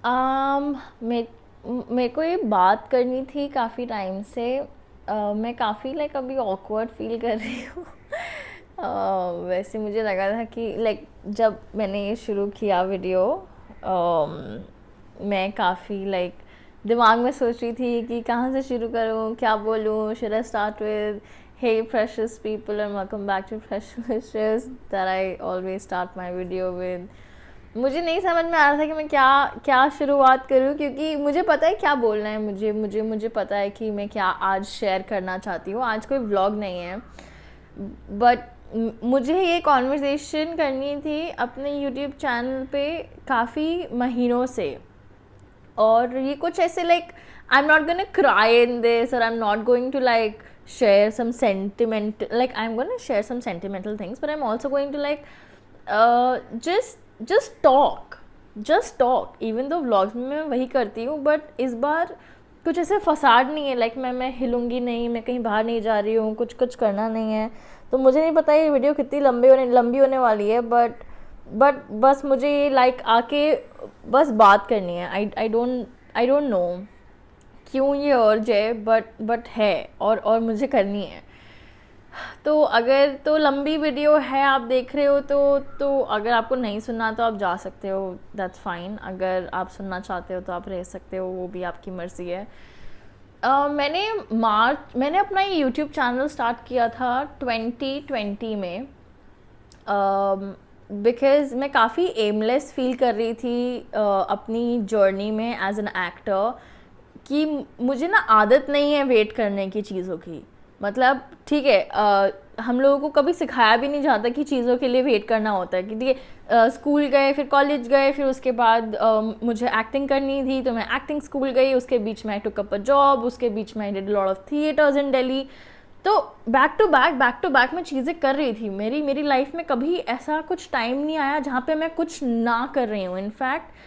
मे मेरे को ये बात करनी थी काफ़ी टाइम से। मैं काफ़ी अभी ऑकवर्ड फील कर रही हूँ। वैसे मुझे लगा था कि जब मैंने ये शुरू किया वीडियो, मैं काफ़ी दिमाग में सोच रही थी कि कहाँ से शुरू करूँ, क्या बोलूँ, should I start with hey precious people and welcome back to precious that I always start my video with. मुझे नहीं समझ में आ रहा था कि मैं क्या क्या शुरुआत करूं, क्योंकि मुझे पता है क्या बोलना है। मुझे पता है कि मैं क्या आज शेयर करना चाहती हूँ। आज कोई व्लॉग नहीं है, बट मुझे ये कॉन्वर्सेशन करनी थी अपने यूट्यूब चैनल पे काफ़ी महीनों से। और ये कुछ ऐसे I am not gonna cry in this, और I am not going to share some sentiment, I'm going to share some sentimental things, but I'm also going to just talk even though vlogs में मैं वही करती हूँ, but इस बार कुछ ऐसे facade नहीं है। मैं हिलूंगी नहीं, मैं कहीं बाहर नहीं जा रही हूँ, कुछ करना नहीं है। तो मुझे नहीं पता ये वीडियो कितनी लंबी होने वाली है, बट बस मुझे ये आके बस बात करनी है। आई डोंट नो क्यों ये अर्ज है, बट है, और मुझे करनी है। तो अगर तो लंबी वीडियो है, आप देख रहे हो तो अगर आपको नहीं सुनना तो आप जा सकते हो, दैट्स फाइन। अगर आप सुनना चाहते हो तो आप रह सकते हो, वो भी आपकी मर्ज़ी है। मैंने अपना ये यूट्यूब चैनल स्टार्ट किया था 2020 में, बिकॉज़ मैं काफ़ी एमलेस फील कर रही थी अपनी जर्नी में एज एन एक्टर, कि मुझे ना आदत नहीं है वेट करने की चीज़ों की। मतलब ठीक है, हम लोगों को कभी सिखाया भी नहीं जाता कि चीज़ों के लिए वेट करना होता है। कि ठीक है, स्कूल गए, फिर कॉलेज गए, फिर उसके बाद मुझे एक्टिंग करनी थी तो मैं एक्टिंग स्कूल गई, उसके बीच में आई टुक अप अ जॉब, उसके बीच में I did lot of theatres in Delhi. तो बैक टू बैक मैं चीज़ें कर रही थी। मेरी लाइफ में कभी ऐसा कुछ टाइम नहीं आया जहाँ पे मैं कुछ ना कर रही हूँ। इनफैक्ट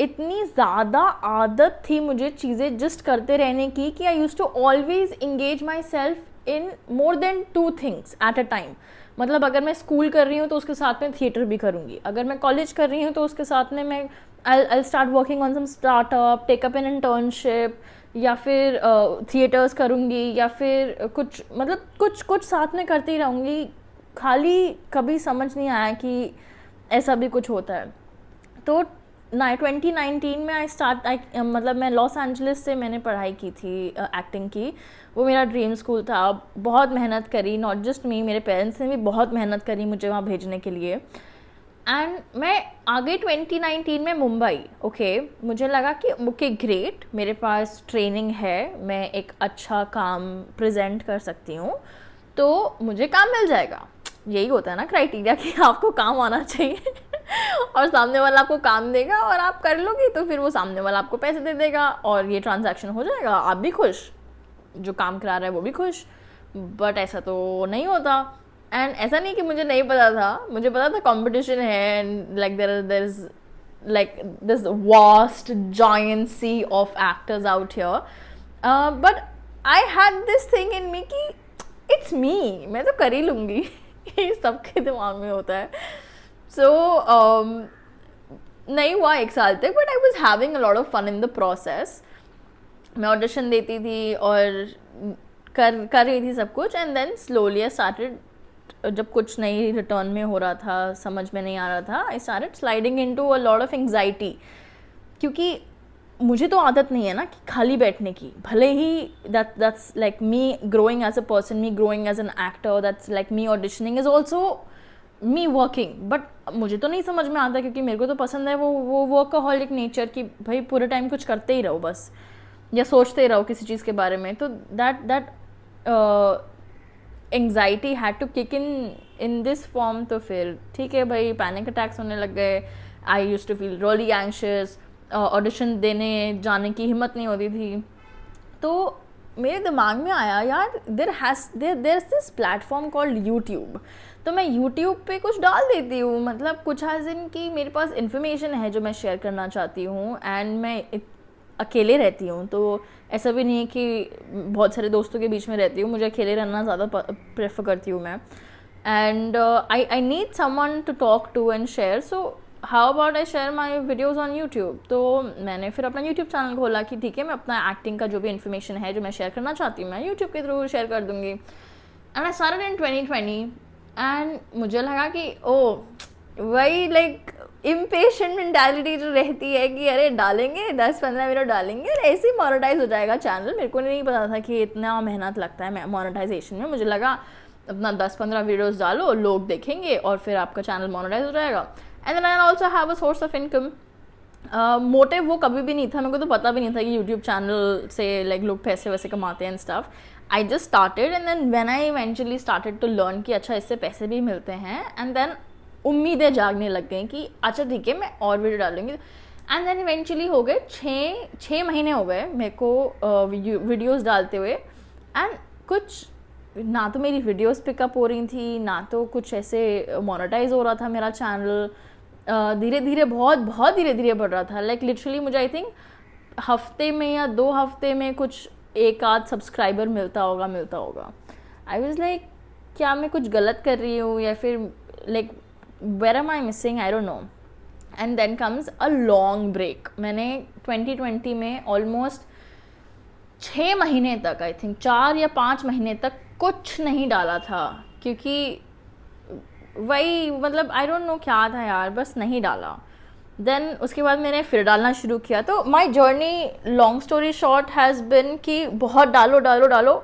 इतनी ज़्यादा आदत थी मुझे चीज़ें जस्ट करते रहने की, कि I use to always engage my self in more than 2 things at a time. मतलब अगर मैं स्कूल कर रही हूँ तो उसके साथ में थिएटर भी करूँगी, अगर मैं कॉलेज कर रही हूँ तो उसके साथ में मैं I start working on some startup, take up an internship, या फिर थिएटर्स करूँगी, या फिर कुछ साथ में करती रहूँगी। खाली कभी समझ नहीं आया कि ऐसा भी कुछ होता है। तो 2019 में मतलब मैं लॉस एंजलिस से मैंने पढ़ाई की थी एक्टिंग की। वो मेरा ड्रीम स्कूल था। बहुत मेहनत करी, नॉट जस्ट मी, मेरे पेरेंट्स ने भी बहुत मेहनत करी मुझे वहाँ भेजने के लिए। एंड मैं आ गई 2019 में मुंबई। ओके, मुझे लगा कि ओके ग्रेट, मेरे पास ट्रेनिंग है, मैं एक अच्छा काम प्रेजेंट कर सकती हूँ, तो मुझे काम मिल जाएगा। यही होता है ना क्राइटेरिया, कि आपको काम आना चाहिए और सामने वाला आपको काम देगा और आप कर लोगी, तो फिर वो सामने वाला आपको पैसे दे देगा और ये ट्रांजैक्शन हो जाएगा, आप भी खुश, जो काम करा रहा है वो भी खुश। बट ऐसा तो नहीं होता। एंड ऐसा नहीं कि मुझे नहीं पता था, मुझे पता था कंपटीशन है, and there is this vast giant sea of actors out here, but I had this thing in me कि it's me, मैं तो कर ही लूँगी। ये सबके दिमाग में होता है। सो नहीं हुआ 1 साल तक, but I was having a lot of fun in the process. मैं ऑडिशन देती थी और कर रही थी सब कुछ, and then slowly I started, जब कुछ नहीं रिटर्न में हो रहा था, समझ में नहीं आ रहा था, I started sliding into a lot of anxiety. क्योंकि मुझे तो आदत नहीं है ना कि खाली बैठने की। भले ही that's like me growing as a person, me growing as an actor, that's like me auditioning is also me working. But मुझे तो नहीं समझ में आता, क्योंकि मेरे को तो पसंद है वो वर्कaholic नेचर, कि भाई पूरे टाइम कुछ करते ही रहो बस, या सोचते ही रहो किसी चीज़ के बारे में। तो that anxiety had to kick in this form. तो फिर ठीक है भाई, पैनिक अटैक्स होने लग गए। I use to feel really anxious, audition देने जाने की हिम्मत नहीं होती थी। तो मेरे दिमाग में आया, यार there is this platform called YouTube, तो मैं यूट्यूब पे कुछ डाल देती हूँ। मतलब कुछ एज इन कि मेरे पास इन्फॉर्मेशन है जो मैं शेयर करना चाहती हूँ, एंड मैं अकेले रहती हूँ, तो ऐसा भी नहीं है कि बहुत सारे दोस्तों के बीच में रहती हूँ। मुझे अकेले रहना ज़्यादा प्रेफर करती हूँ मैं, and I need someone to talk to and share. So how about I share my videos on YouTube. तो मैंने फिर अपना यूट्यूब चैनल खोला कि ठीक है, मैं अपना एक्टिंग का जो भी इन्फॉर्मेशन है जो मैं शेयर करना चाहती हूँ मैं यूट्यूब के थ्रू शेयर कर दूँगी। And I started in 2020 and मुझे लगा कि ओ वही लाइक इम्पेशेंट मेंटालिटी जो रहती है कि अरे डालेंगे 10-15 मिनट डालेंगे और ऐसे ही मोनेटाइज हो जाएगा चैनल। मेरे को नहीं पता था कि इतना मेहनत लगता है मोनेटाइजेशन में। मुझे लगा अपना 10-15 वीडियोस डालो, लोग देखेंगे और फिर आपका चैनल मोनेटाइज हो जाएगा। And then I also have a source of income. Motive वो कभी भी नहीं था, मेरे को तो पता भी नहीं था कि यूट्यूब चैनल से लाइक लोग पैसे वैसे कमाते हैं and stuff. I just started and then when I eventually started to learn कि अच्छा इससे पैसे भी मिलते हैं, एंड देन उम्मीदें जागने लग गई कि अच्छा ठीक है मैं और वीडियो डालूंगी। एंड देन इवेंचुअली हो गए 6 महीने हो गए मेरे को वीडियोस डालते हुए। एंड कुछ ना तो मेरी वीडियोस पिकअप हो रही थी, ना तो कुछ ऐसे मोनेटाइज हो रहा था मेरा चैनल। धीरे धीरे बहुत धीरे धीरे बढ़ रहा था। लाइक लिटरली मुझे आई थिंक हफ्ते में या 2 हफ्ते में कुछ एक आध सब्सक्राइबर मिलता होगा। आई वाज लाइक क्या मैं कुछ गलत कर रही हूँ या फिर like where am I missing, I don't know. And then comes a long break. मैंने 2020 में ऑलमोस्ट 6 महीने तक, आई थिंक 4 या 5 महीने तक कुछ नहीं डाला था, क्योंकि वही मतलब आई डोंट नो क्या था यार, बस नहीं डाला। देन उसके बाद मैंने फिर डालना शुरू किया। तो my journey long story short has been कि बहुत डालो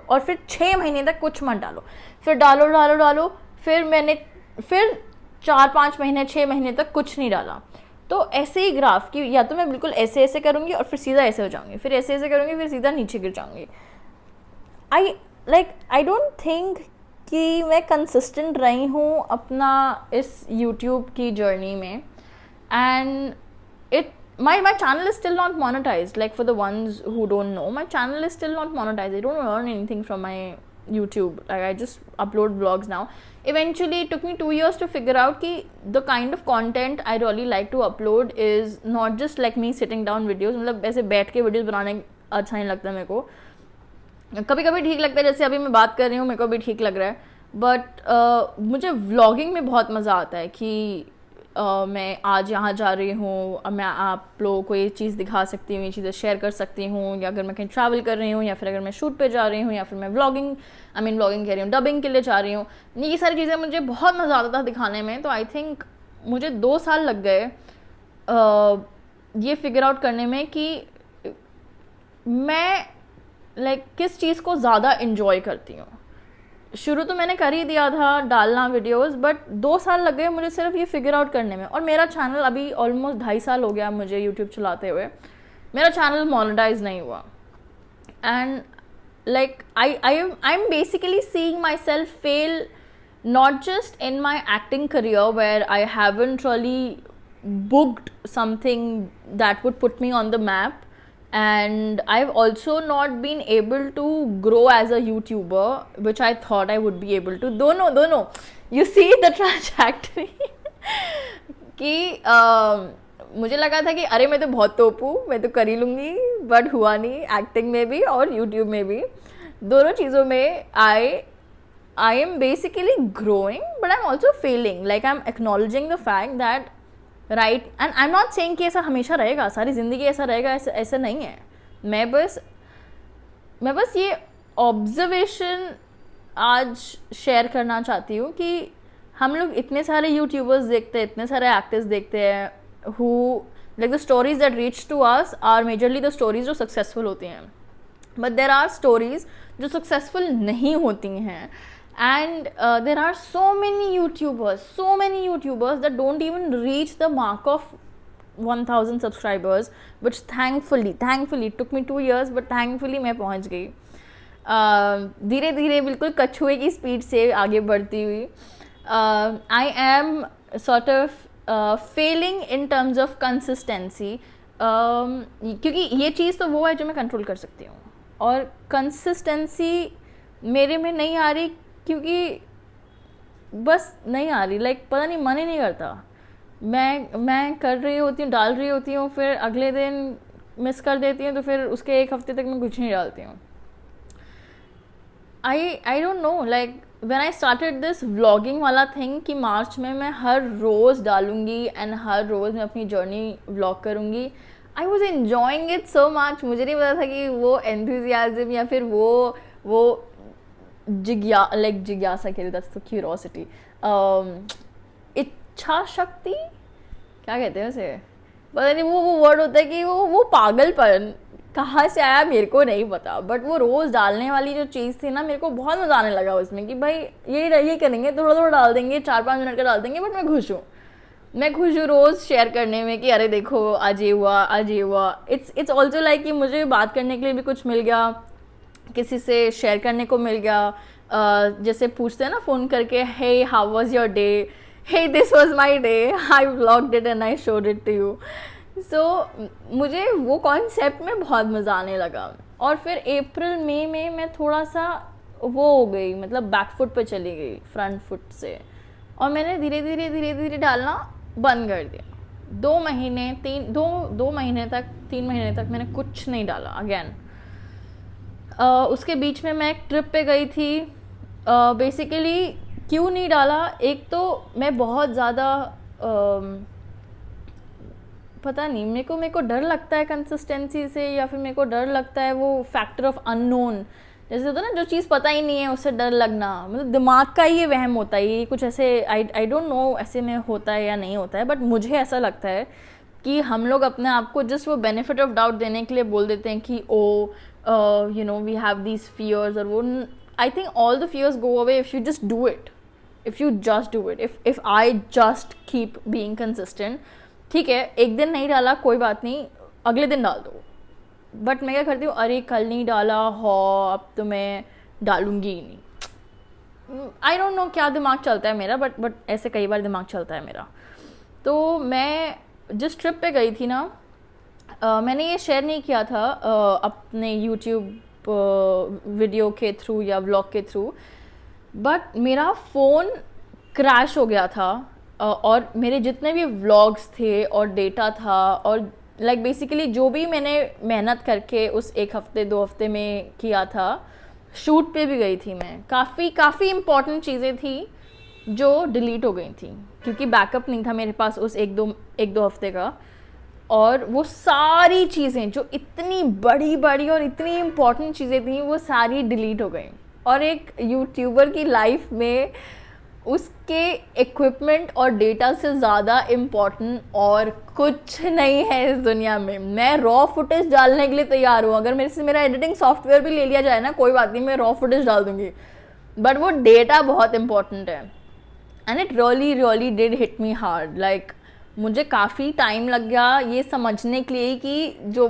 और फिर 6 महीने तक कुछ मत डालो, फिर डालो फिर मैंने फिर 4-5 महीने 6 महीने तक कुछ नहीं डाला। तो ऐसे ही ग्राफ की या तो मैं बिल्कुल ऐसे करूँगी और फिर सीधा ऐसे हो जाऊँगी, फिर ऐसे करूँगी फिर सीधा नीचे गिर जाऊँगी। आई डोंट थिंक कि मैं कंसिस्टेंट रही हूँ अपना इस यूट्यूब की जर्नी में। And my channel is still not monetized. Like for the ones who don't know, my channel is still not monetized. I don't earn anything from my YouTube. Like I just upload vlogs now. Eventually it took me 2 years to figure out कि the kind of content I really like to upload is not just like me sitting down videos. मतलब ऐसे बैठ के videos बनाने अच्छा नहीं लगता मेरे को। कभी कभी ठीक लगता है, जैसे अभी मैं बात कर रही हूँ मेरे को भी ठीक लग रहा है, बट मुझे व्लॉगिंग में बहुत मज़ा आता है कि मैं आज यहाँ जा रही हूँ, मैं आप लोगों को ये चीज़ दिखा सकती हूँ, ये चीज़ें शेयर कर सकती हूँ, या अगर मैं कहीं ट्रैवल कर रही हूँ, या फिर अगर मैं शूट पे जा रही हूँ, या फिर मैं व्लॉगिंग कह रही हूँ डबिंग के लिए जा रही हूँ। ये सारी चीज़ें मुझे बहुत मज़ा आता था दिखाने में। तो आई थिंक मुझे 2 साल लग गए ये फिगर आउट करने में कि मैं लाइक किस चीज़ को ज़्यादा इन्जॉय करती हूँ। शुरू तो मैंने कर ही दिया था डालना वीडियोस, बट 2 साल लग गए मुझे सिर्फ ये फिगर आउट करने में। और मेरा चैनल अभी ऑलमोस्ट 2.5 साल हो गया मुझे यूट्यूब चलाते हुए, मेरा चैनल मोनेटाइज नहीं हुआ। And like I am basically seeing my self fail not just in my acting career where I haven't really booked something that would put me on the map, and I've also not been able to grow as a YouTuber, which I thought I would be able to. दोनों you see the trajectory कि मुझे लगा था कि अरे मैं तो बहुत तोप हूँ, मैं तो कर ही लूँगी, बट हुआ नहीं। एक्टिंग में भी और यूट्यूब में भी, दोनों चीज़ों में I am basically growing, but I'm also failing. Like I'm acknowledging the fact that right, and I am not saying कि ऐसा हमेशा रहेगा, सारी ज़िंदगी ऐसा रहेगा, ऐसा नहीं है। मैं बस ये ऑब्जर्वेशन आज शेयर करना चाहती हूँ कि हम लोग इतने सारे यूट्यूबर्स देखते हैं, इतने सारे एक्टर्स देखते हैं who like the stories that reach to us are majorly the stories जो सक्सेसफुल होती हैं, बट देर आर स्टोरीज जो सक्सेसफुल नहीं होती हैं। And there are so many YouTubers that don't even reach the mark of 1000 subscribers, which thankfully it took me 2 years, but thankfully मैं पहुंच गई धीरे धीरे बिल्कुल कछुए की स्पीड से आगे बढ़ती हुई। I am sort of failing in terms of consistency, क्योंकि ये चीज़ तो वो है जो मैं कंट्रोल कर सकती हूँ, और कंसिस्टेंसी मेरे में नहीं आ रही क्योंकि बस नहीं आ रही। लाइक पता नहीं, मन ही नहीं करता। मैं कर रही होती हूँ, डाल रही होती हूँ, फिर अगले दिन मिस कर देती हूँ, तो फिर उसके 1 हफ्ते तक मैं कुछ नहीं डालती हूँ। आई don't no, like when I started this vlogging वाला थिंग कि मार्च में मैं हर रोज़ डालूँगी एंड हर रोज़ मैं अपनी जर्नी व्लॉग करूँगी, I was enjoying it so much. मुझे नहीं पता था कि वो एंथुजियाज़म या फिर वो जिज्ञासा कह रही, दैट्स द क्यूरोसिटी, इच्छा शक्ति, क्या कहते हैं उसे, पता नहीं, वो वर्ड होता है कि वो पागलपन कहाँ से आया मेरे को नहीं पता. बट वो रोज़ डालने वाली जो चीज़ थी ना, मेरे को बहुत मज़ा आने लगा उसमें कि भाई ये करेंगे, थोड़ा थोड़ा डाल देंगे, 4-5 मिनट का डाल देंगे, बट मैं खुश हूँ रोज़ शेयर करने में कि अरे देखो आज ये हुआ, आज ये हुआ. इट्स ऑल्सो लाइक कि मुझे बात करने के लिए भी कुछ मिल गया, किसी से शेयर करने को मिल गया. जैसे पूछते हैं ना फ़ोन करके, hey how was your day, hey this was my day, I vlogged it and I showed it to you. So मुझे वो कॉन्सेप्ट में बहुत मज़ा आने लगा. और फिर अप्रैल मई में मैं थोड़ा सा वो हो गई, मतलब बैक फुट पे चली गई फ्रंट फुट से, और मैंने धीरे धीरे डालना बंद कर दिया. 3 महीने तक मैंने कुछ नहीं डाला अगेन. उसके बीच में मैं एक ट्रिप पे गई थी. बेसिकली क्यों नहीं डाला, एक तो मैं बहुत ज़्यादा पता नहीं, मेरे को डर लगता है कंसिस्टेंसी से, या फिर मेरे को डर लगता है वो फैक्टर ऑफ अननोन, जैसे होता है ना जो चीज़ पता ही नहीं है उससे डर लगना, मतलब दिमाग का ही ये वहम होता है, ये कुछ ऐसे आई डोंट नो ऐसे में होता है या नहीं होता है, बट मुझे ऐसा लगता है कि हम लोग अपने आप को जस्ट वो बेनिफिट ऑफ डाउट देने के लिए बोल देते हैं कि oh you know we have these fears, और वो I think all the fears go away if you just do it, if you just do it, if I just keep being consistent. ठीक है, एक दिन नहीं डाला कोई बात नहीं, अगले दिन डाल दो. बट मैं क्या करती हूँ, अरे कल नहीं डाला हो, अब तो मैं डालूंगी ही नहीं. आई डोंट नो क्या दिमाग चलता है मेरा, बट ऐसे कई बार दिमाग चलता है मेरा. तो मैं जिस ट्रिप पे गई थी ना, मैंने ये शेयर नहीं किया था अपने यूट्यूब वीडियो के थ्रू या व्लॉग के थ्रू, बट मेरा फ़ोन क्रैश हो गया था. और मेरे जितने भी व्लॉग्स थे और डेटा था, और लाइक बेसिकली जो भी मैंने मेहनत करके उस 1 हफ्ते 2 हफ्ते में किया था, शूट पे भी गई थी मैं, काफ़ी इम्पॉर्टेंट चीज़ें थी जो डिलीट हो गई थी क्योंकि बैकअप नहीं था मेरे पास उस एक दो हफ्ते का. और वो सारी चीज़ें जो इतनी बड़ी बड़ी और इतनी इम्पॉर्टेंट चीज़ें थी, वो सारी डिलीट हो गई. और एक यूट्यूबर की लाइफ में उसके इक्विपमेंट और डेटा से ज़्यादा इम्पॉर्टेंट और कुछ नहीं है इस दुनिया में. मैं रॉ फुटेज डालने के लिए तैयार हूँ, अगर मेरे से मेरा एडिटिंग सॉफ्टवेयर भी ले लिया जाए ना, कोई बात नहीं, मैं रॉ फुटेज डाल दूँगी, बट वो डेटा बहुत इम्पॉर्टेंट है. And it really did hit me hard. Like मुझे काफ़ी टाइम लग गया ये समझने के लिए कि जो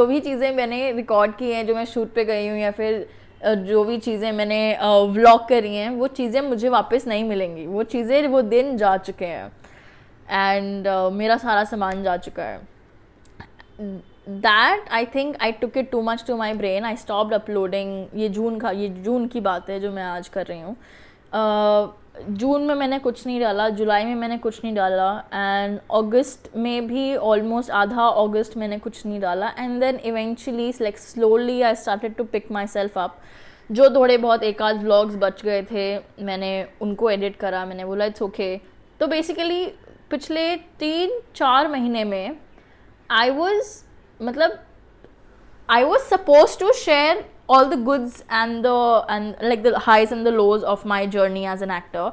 भी चीज़ें मैंने रिकॉर्ड की हैं, जो मैं शूट पे गई हूँ, या फिर जो भी चीज़ें मैंने व्लॉग करी हैं, वो चीज़ें मुझे वापस नहीं मिलेंगी. वो चीज़ें, वो दिन जा चुके हैं, एंड मेरा सारा सामान जा चुका है. That I think I took it too much to my brain. I stopped uploading. ये जून की बात है जो मैं आज कर रही हूँ. जून में मैंने कुछ नहीं डाला, जुलाई में मैंने कुछ नहीं डाला, एंड अगस्त में भी ऑलमोस्ट आधा अगस्त मैंने कुछ नहीं डाला. And then eventually like slowly I started to pick my self up. जो थोड़े बहुत एक आध व्लॉग्स बच गए थे, मैंने उनको एडिट करा, मैंने बोला इट्स ओके. तो बेसिकली पिछले 3-4 महीने में आई was supposed to share all the goods and like the highs and the lows of my journey as an actor.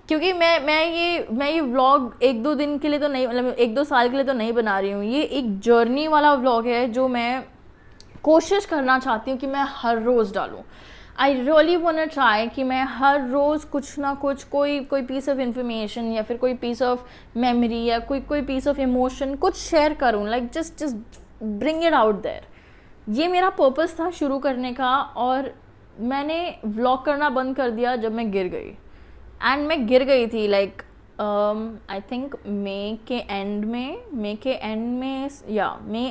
क्योंकि मैं ये व्लॉग 1-2 दिन के लिए तो नहीं, मतलब 1-2 साल के लिए तो नहीं बना रही हूँ. ये एक जर्नी वाला व्लॉग है जो मैं कोशिश करना चाहती हूँ कि मैं हर रोज़ डालूँ. I really want to try कि मैं हर रोज़ कुछ ना कुछ, कोई पीस ऑफ इंफॉर्मेशन या फिर कोई पीस ऑफ मेमोरी या कोई पीस ऑफ इमोशन कुछ शेयर करूँ. Like just bring it out there. ये मेरा पर्पस था शुरू करने का, और मैंने व्लॉग करना बंद कर दिया जब मैं गिर गई. एंड मैं गिर गई थी like I think May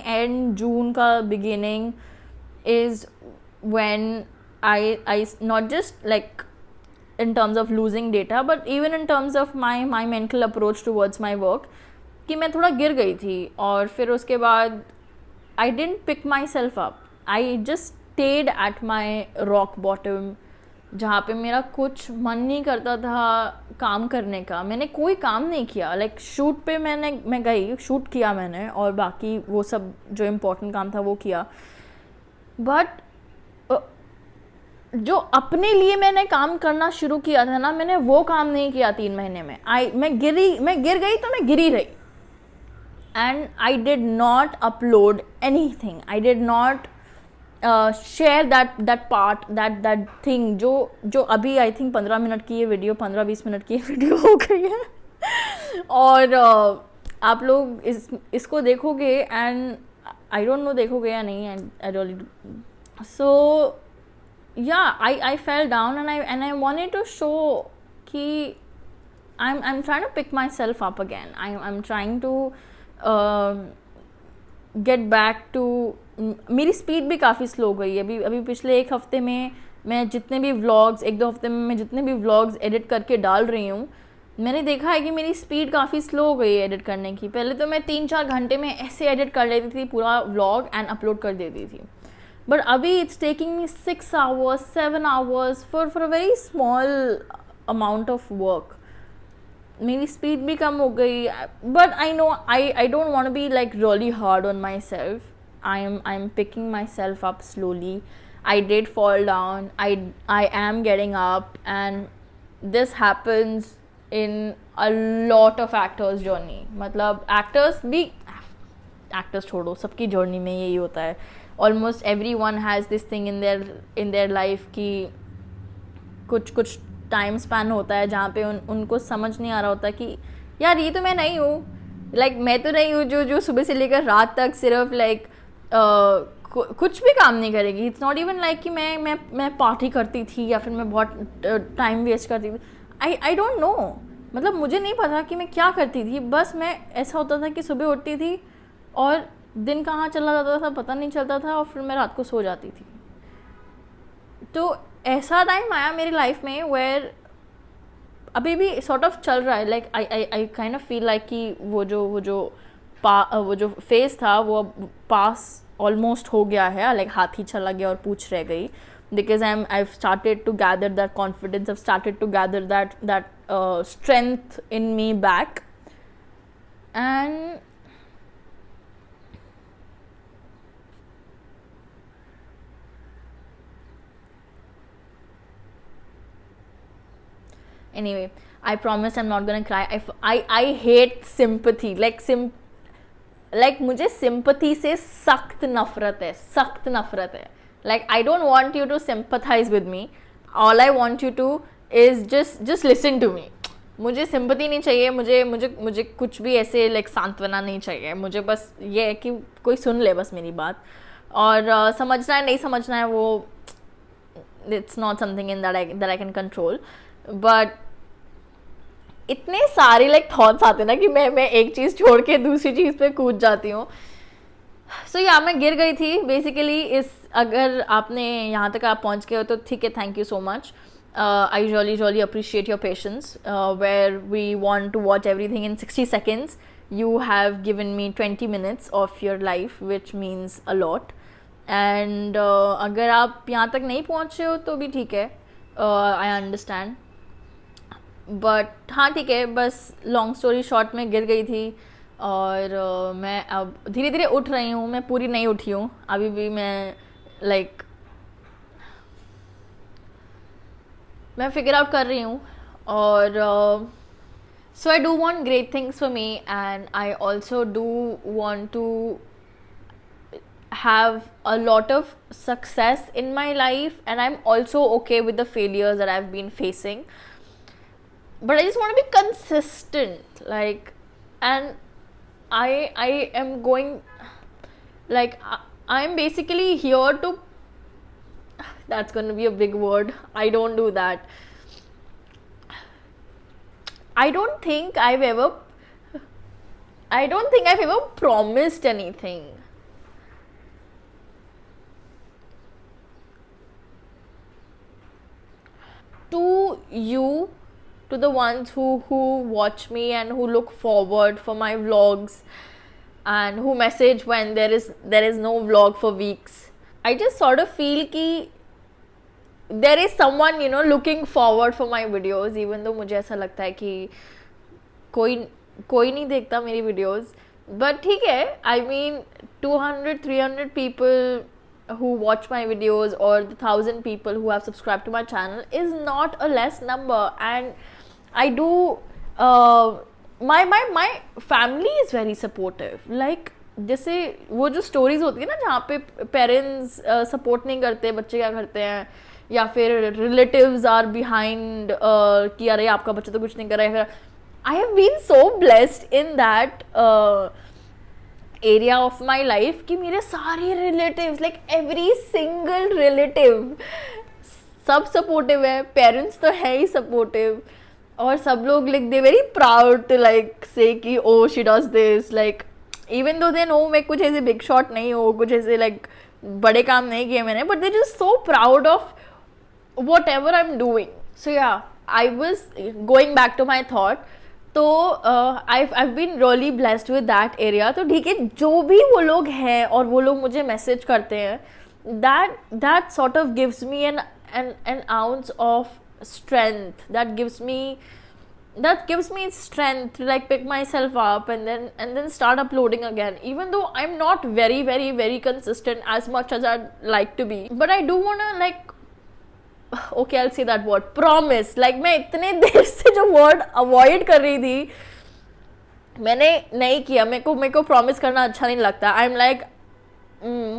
and June का beginning is when I not just like in terms of losing data, but even in terms of my mental approach towards my work, कि मैं थोड़ा गिर गई थी. और फिर उसके बाद I didn't pick myself up. I just stayed at my rock bottom जहाँ पे मेरा कुछ मन नहीं करता था काम करने का। मैंने कोई काम नहीं किया, लाइक शूट पे मैं गई, शूट किया मैंने, और बाकी वो सब जो इम्पोर्टेंट काम था वो किया, बट जो अपने लिए मैंने काम करना शुरू किया था ना, मैंने वो काम नहीं किया 3 महीने में। मैं गिर गई तो मैं गिरी रही, and I did not upload anything, I did not share that part, that thing, जो अभी आई थिंक 15 मिनट की ये वीडियो, 15-20 मिनट की ये वीडियो हो गई है। और आप लोग इसको देखोगे, एंड आई डोंट नो देखोगे या नहीं, and I really so yeah, I fell down, and I wanted to show कि I'm trying to pick myself up again. I'm trying to get back to, मेरी स्पीड भी काफ़ी slow हो गई है अभी पिछले 1 हफ्ते में। मैं जितने भी व्लॉग्स, 1-2 हफ्ते में मैं जितने भी व्लॉग्स एडिट करके डाल रही हूँ, मैंने देखा है कि मेरी स्पीड काफ़ी स्लो हो गई है एडिट करने की। पहले तो मैं 3-4 घंटे में ऐसे एडिट कर लेती थी पूरा व्लॉग एंड अपलोड कर देती थी, बट अभी it's taking me 6 hours 7 hours for a very small amount of work. मेरी स्पीड भी कम हो गई, but I know I don't want to be like really hard on my self. I am picking my self up slowly. I did fall down, I am getting up, and this happens in a lot of actors journey. मतलब actors छोड़ो, सबकी journey में यही होता है। Almost every one has this thing in their life कि कुछ time span होता है जहाँ पे उनको समझ नहीं आ रहा होता कि यार ये तो मैं नहीं हूँ, लाइक मैं तो नहीं हूँ जो सुबह से लेकर रात तक सिर्फ लाइक कुछ भी काम नहीं करेगी। इट्स नॉट इवन लाइक कि मैं पार्टी करती थी या फिर मैं बहुत टाइम वेस्ट करती थी। आई डोंट नो, मतलब मुझे नहीं पता कि मैं क्या करती थी। बस मैं ऐसा होता था कि सुबह उठती थी और दिन कहाँ चला जाता था पता नहीं चलता था, और फिर मैं रात को सो जाती थी। तो ऐसा टाइम आया मेरी लाइफ में वेयर अभी भी सॉर्ट ऑफ चल रहा है, like I kind of feel like कि वो जो फेज था वो पास ऑलमोस्ट हो गया है, लाइक हाथ ही चला गया और पूछ रह गई, because I've started to gather that confidence, I've started to gather that strength in me back, and anyway, I promise I'm not gonna cry. I hate sympathy, like मुझे sympathy से सख्त नफरत है, like I don't want you to sympathize with me, all I want you to is just listen to me. मुझे sympathy नहीं चाहिए, मुझे कुछ भी ऐसे like सांत्वना नहीं चाहिए। मुझे बस ये है कि कोई सुन ले बस मेरी बात, और समझना है नहीं समझना है वो it's not something in that I can control, but इतने सारे लाइक थॉट्स आते ना कि मैं एक चीज़ छोड़ के दूसरी चीज़ पे कूद जाती हूँ। सो या मैं गिर गई थी बेसिकली। अगर आपने यहाँ तक आप पहुँच गए हो तो ठीक है, thank you so much. I really appreciate your patience where we want to watch everything in 60 seconds. You have given me 20 minutes of your life, which means a lot. And अगर आप यहाँ तक नहीं पहुँचे हो तो भी ठीक है, आई अंडरस्टैंड, बट हाँ ठीक है। बस लॉन्ग स्टोरी शॉर्ट में गिर गई थी, और मैं अब धीरे धीरे उठ रही हूँ। मैं पूरी नहीं उठी हूँ अभी भी, मैं लाइक मैं फिगर आउट कर रही हूँ, और so I do want great things for me, and I also do want to have a lot of success in my life, and I'm also okay with the failures that I've been facing, but I just want to be consistent, like, and I am going, like, I'm basically here to, that's going to be a big word, I don't do that. I don't think I've ever promised anything. To you, to the ones who watch me and who look forward for my vlogs and who message when there is no vlog for weeks, I just sort of feel कि there is someone looking forward for my videos, even though मुझे ऐसा लगता है कि कोई नहीं देखता मेरी वीडियोस, बट ठीक है, I mean 200-300 people who watch my videos or the 1,000 people who have subscribed to my channel is not a less number. And I do my family is very supportive. Like जैसे वो जो stories होती है ना जहाँ पे parents support नहीं करते बच्चे क्या करते हैं, या फिर रिलेटिव्स आर बिहाइंड कि अरे आपका बच्चा तो कुछ नहीं कर रहा है, I have been so blessed in that area of my life कि मेरे सारे relatives, like every single relative, सब supportive है, parents तो है ही supportive, और सब लोग like they very proud to like say कि oh she does this, like even though they know मैं कुछ ऐसे big shot नहीं हो, कुछ ऐसे like बड़े काम नहीं किए मैंने, but they're just so proud of whatever I'm doing. So yeah, I was going back to my thought. तो I've been really blessed with that area. तो ठीक है, जो भी वो लोग हैं और वो लोग मुझे मैसेज करते हैं, that sort of gives me an ounce of strength, that gives me strength to like pick myself up and then start uploading again, even though I'm not very very very consistent as much as I'd like to be, but I do wanna like okay, I'll say that word, promise. Like मैं इतने देर से जो word avoid कर रही थी, मैंने नहीं किया. मेरे को promise करना अच्छा नहीं लगता. I'm like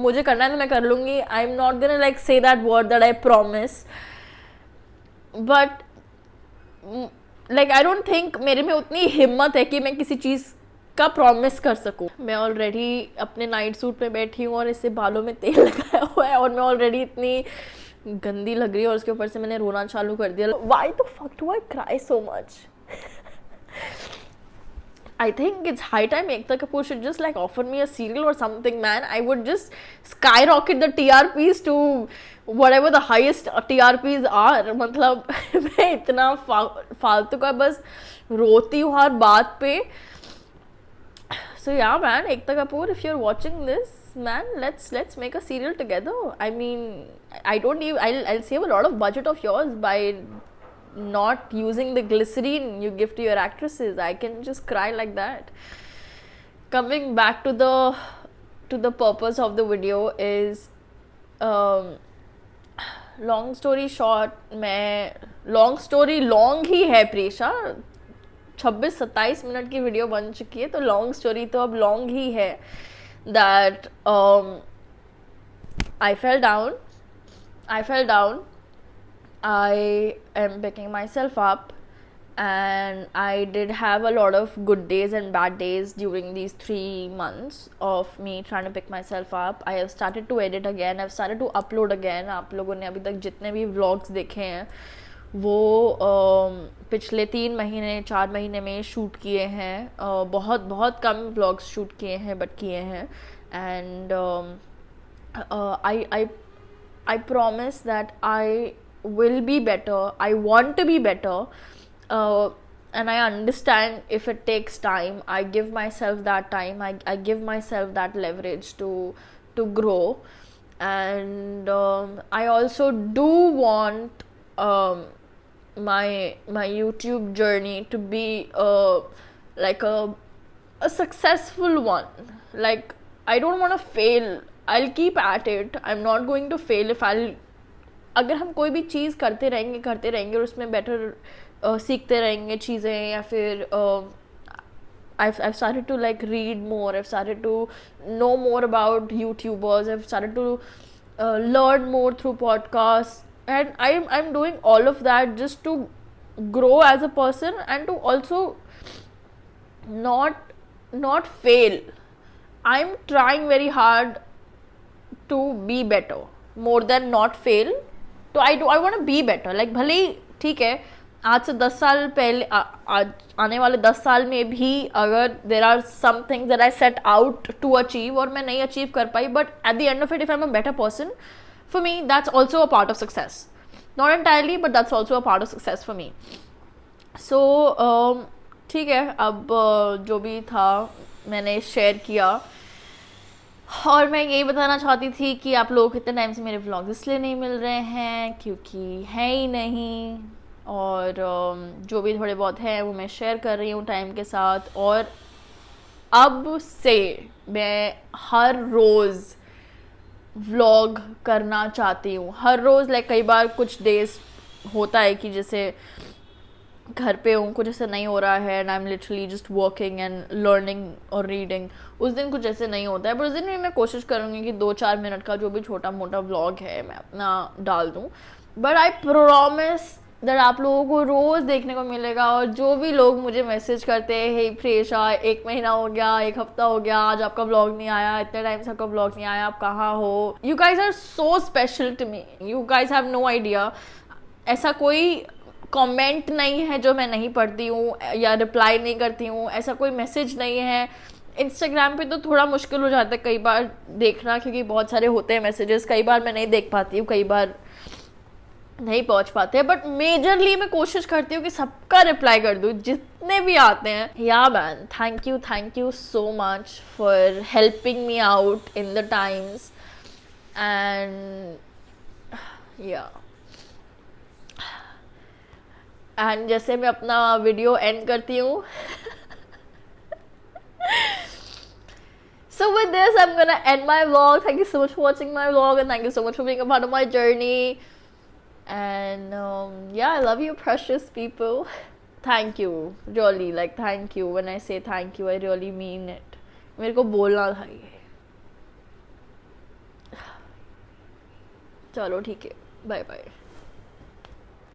मुझे करना है तो मैं कर लूँगी. I'm not gonna like say that word that I promise. But like I don't think मेरे में उतनी हिम्मत है कि मैं किसी चीज़ का प्रॉमिस कर सकूं. मैं ऑलरेडी अपने नाइट सूट में बैठी हूँ और इससे बालों में तेल लगाया हुआ है और मैं ऑलरेडी इतनी गंदी लग रही है और उसके ऊपर से मैंने रोना चालू कर दिया. Why the fuck do I cry so much? I think it's high time Ekta Kapoor should just like offer me a serial or something, man. I would just skyrocket the TRPs to whatever the highest TRPs are. मतलब मैं इतना फालतू का बस रोती हूँ हर बात पे. So yeah, man, Ekta Kapoor, if you're watching this, man, let's make a serial together. I mean, I'll save a lot of budget of yours by not using the glycerine you give to your actresses. I can just cry like that. Coming back to the purpose of the video is long story short, long story long ही है Prisha. 26-27 minute की video बन चुकी है, तो long story तो अब long ही है. That I fell down. I am picking myself up, and I did have a lot of good days and bad days during these 3 months of me trying to pick myself up. I have started to edit again. I've started to upload again. आप लोगों ने अभी तक जितने भी vlogs देखे हैं वो पिछले 3 महीने 4 महीने में शूट किए हैं. बहुत कम व्लॉग्स शूट किए हैं बट किए हैं. And I promise that I will be better. I want to be better, and I understand if it takes time. I give myself that time. I give myself that leverage to grow. And I also do want my YouTube journey to be like a successful one. Like I don't want to fail. I'll keep at it. I'm not going to fail if अगर हम कोई भी चीज़ करते रहेंगे और उसमें better सीखते रहेंगे चीज़ें, या फिर I've started to like read more. I've started to know more about YouTubers. I've started to learn more through podcasts. And I'm doing all of that just to grow as a person and to also not fail. I'm trying very hard to be better more than not fail. तो I want to be better. Like भले ही ठीक है आज से 10 साल पहले आने वाले 10 साल में भी अगर there are some things that I set out to achieve और मैं नहीं achieve कर पाई, but at the end of it if I'm a better person, for me that's also a part of success. Not entirely, but that's also a part of success for me. So ठीक है, अब जो भी था मैंने share किया. और मैं यही बताना चाहती थी कि आप लोगों को इतने टाइम से मेरे व्लॉग्स इसलिए नहीं मिल रहे हैं क्योंकि है ही नहीं, और जो भी थोड़े बहुत हैं वो मैं शेयर कर रही हूँ टाइम के साथ। और अब से मैं हर रोज़ व्लॉग करना चाहती हूँ, हर रोज़। लाइक कई बार कुछ डेज होता है कि जैसे घर पे हूँ, कुछ ऐसे नहीं हो रहा है and I am literally just working and learning और रीडिंग, उस दिन कुछ ऐसे नहीं होता है। पर उस दिन भी मैं कोशिश करूँगी कि 2-4 मिनट का जो भी छोटा मोटा व्लॉग है मैं अपना डाल दूँ। बट आई प्रॉमिस दैट आप लोगों को रोज़ देखने को मिलेगा। और जो भी लोग मुझे मैसेज करते हैं, हे प्रेशा 1 महीना हो गया, 1 हफ्ता हो गया, आज आपका व्लॉग नहीं आया, इतने टाइम से आपका व्लॉग नहीं आया, आप कहाँ हो, you guys are so special to me, you guys have no idea. ऐसा कोई कमेंट नहीं है जो मैं नहीं पढ़ती हूँ या रिप्लाई नहीं करती हूँ, ऐसा कोई मैसेज नहीं है। इंस्टाग्राम पे तो थोड़ा मुश्किल हो जाता है कई बार देखना, क्योंकि बहुत सारे होते हैं मैसेजेस, कई बार मैं नहीं देख पाती हूँ, कई बार नहीं पहुंच पाते हैं। बट मेजरली मैं कोशिश करती हूँ कि सबका रिप्लाई कर दूँ जितने भी आते हैं। या man, thank you so much for helping me out in the times and या एंड जैसे मैं अपना वीडियो एंड करती हूँ, so with this I'm gonna end my vlog. Thank you so much for watching my vlog and thank you so much for being a part of my journey. And yeah, I love you precious people. Thank you, really, like thank you. When I say thank you, I really mean it. मेरे को बोलना था ये। चलो ठीक है, bye bye.